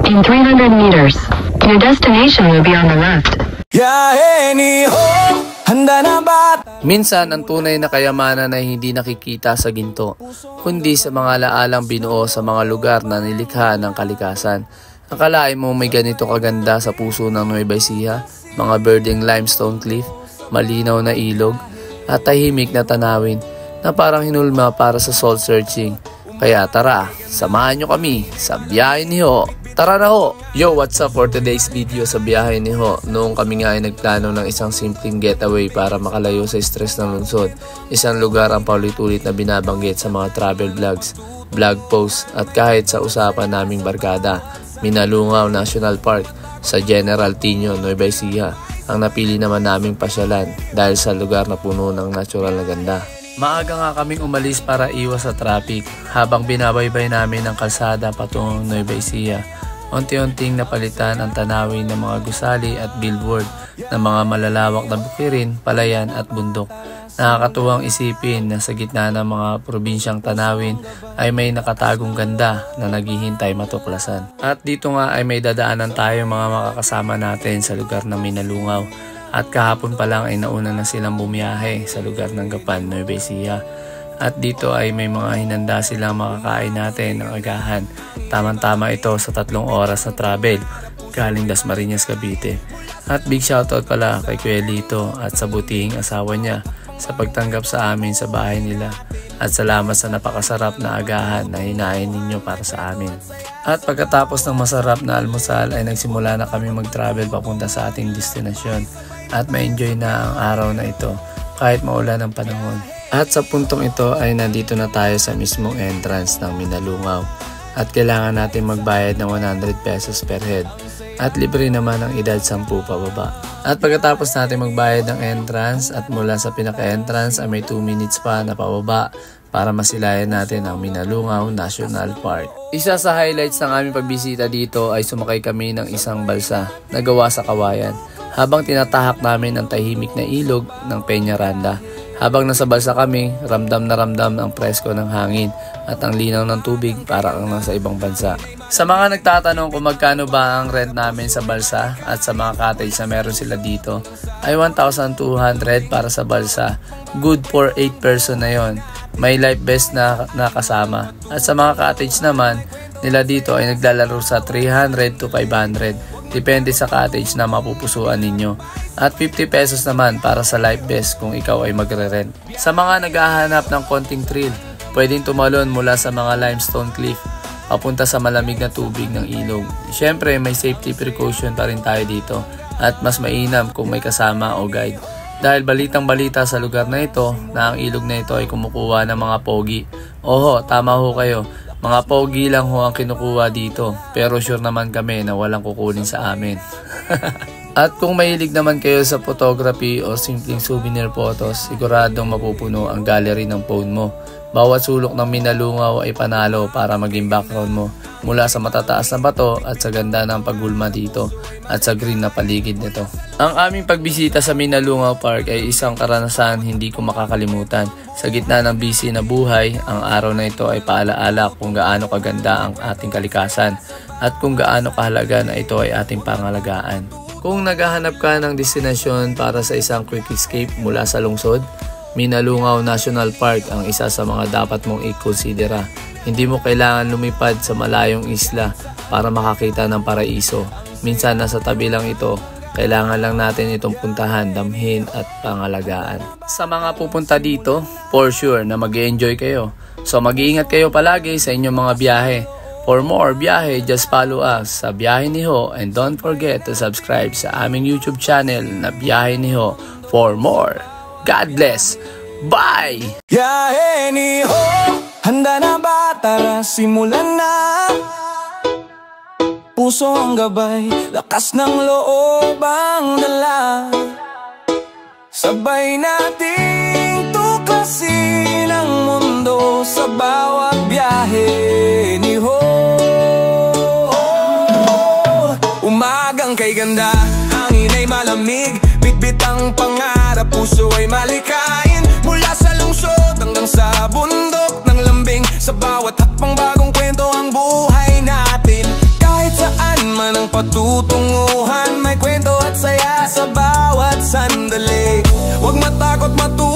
In 300 meters, your destination will be on the left. Handa na ba? Minsan, ang tunay na kayamanan ay hindi nakikita sa ginto, kundi sa mga laalang binuo sa mga lugar na nilikha ng kalikasan. Akalain mo may ganito kaganda sa puso ng Nueva Ecija, mga birding limestone cliff, malinaw na ilog, at tahimik na tanawin na parang hinulma para sa soul searching. Kaya tara, samahan nyo kami sa biyahe ni Ho. Tara na ho! Yo, what's up for today's video sa biyahe ni Ho? Noong kami nga ay nagplano ng isang simpleng getaway para makalayo sa stress ng lungsod. Isang lugar ang paulit-ulit na binabanggit sa mga travel vlogs, vlog posts at kahit sa usapan naming barkada. Minalungaw National Park sa General Tino, Nueva Ecija. Ang napili naman naming pasyalan dahil sa lugar na puno ng natural na ganda. Maaga nga kaming umalis para iwas sa traffic habang binabaybay namin ang kalsada patungong Nueva Ecija. Unti-unting napalitan ang tanawin ng mga gusali at billboard ng mga malalawak na bukirin, palayan at bundok. Nakakatuwang isipin na sa gitna ng mga probinsyang tanawin ay may nakatagong ganda na naghihintay matuklasan. At dito nga ay may dadaanan tayo mga makakasama natin sa lugar ng Minalungaw. At kahapon pa lang ay nauna na silang bumiyahe sa lugar ng Gapan, Nueva Ecija. At dito ay may mga hinanda silang makakain natin ng agahan. Tamang-tama ito sa 3 oras na travel galing Dasmariñas, Cavite. At big shoutout pala kay Kuya Lito at sa butihing asawa niya sa pagtanggap sa amin sa bahay nila. At salamat sa napakasarap na agahan na hinain ninyo para sa amin. At pagkatapos ng masarap na almusal ay nagsimula na kami mag-travel papunta sa ating destinasyon. At ma-enjoy na ang araw na ito kahit maulan ang panahon. At sa puntong ito ay nandito na tayo sa mismong entrance ng Minalungaw. At kailangan natin magbayad ng 100 pesos per head. At libre naman ang edad 10 pababa. At pagkatapos natin magbayad ng entrance at mula sa pinaka-entrance ay may 2 minutes pa na pababa para masilayan natin ang Minalungaw National Park. Isa sa highlights ng aming pagbisita dito ay sumakay kami ng isang balsa na gawa sa kawayan habang tinatahak namin ang tahimik na ilog ng Peñaranda. Habang nasa balsa kami, ramdam na ramdam ang presko ng hangin at ang linaw ng tubig para kang nasa ibang bansa. Sa mga nagtatanong kung magkano ba ang rent namin sa balsa at sa mga cottage na meron sila dito, ay 1,200 para sa balsa. Good for 8 person na yon. May life vest na kasama. At sa mga cottage naman, nila dito ay naglalaro sa 300 to 500. Depende sa cottage na mapupusuan ninyo. At 50 pesos naman para sa life vest kung ikaw ay magre-rent. Sa mga naghahanap ng konting thrill, pwedeng tumalon mula sa mga limestone cliff papunta sa malamig na tubig ng ilog. Siyempre may safety precaution pa rin tayo dito at mas mainam kung may kasama o guide. Dahil balitang balita sa lugar na ito na ang ilog na ito ay kumukuha ng mga pogi. Oho, tama ho kayo. Mga pogi lang ho ang kinukuha dito, pero sure naman kami na walang kukunin sa amin. At kung mahilig naman kayo sa photography o simpleng souvenir photos, siguradong mapupuno ang gallery ng phone mo. Bawat sulok ng Minalungaw ay panalo para maging background mo mula sa matataas na bato at sa ganda ng paghulma dito at sa green na paligid nito. Ang aming pagbisita sa Minalungaw Park ay isang karanasan hindi ko makakalimutan. Sa gitna ng busy na buhay, ang araw na ito ay paalaala kung gaano kaganda ang ating kalikasan at kung gaano kahalaga na ito ay ating pangalagaan. Kung naghahanap ka ng destinasyon para sa isang quick escape mula sa lungsod, Minalungaw National Park ang isa sa mga dapat mong i-konsidera. Hindi mo kailangan lumipad sa malayong isla para makakita ng paraiso. Minsan nasa tabi lang ito, kailangan lang natin itong puntahan, damhin at pangalagaan. Sa mga pupunta dito, for sure na mag-enjoy kayo. So mag-iingat kayo palagi sa inyong mga biyahe. For more biyahe, just follow us sa Biyahe ni Ho and don't forget to subscribe sa aming YouTube channel na Biyahe ni Ho for more. God bless. Bye! Biyahe ni Ho, handa na ba? Tara, simulan na. Puso ang gabay, lakas ng loob ang dala. Sabay nating tuklasin ang mundo sa bawat biyahe ni Ho. Umagang kay ganda, hangin ay malamig, bitbit ang pangarap, puso ay malikain. Mula sa lungsod hanggang sa bundok ng lambing, sa bawat hakbang bagong kwento ang buhay natin. Kahit saan patutunguhan. May kwento at saya sa bawat sandali. Huwag matakot matuto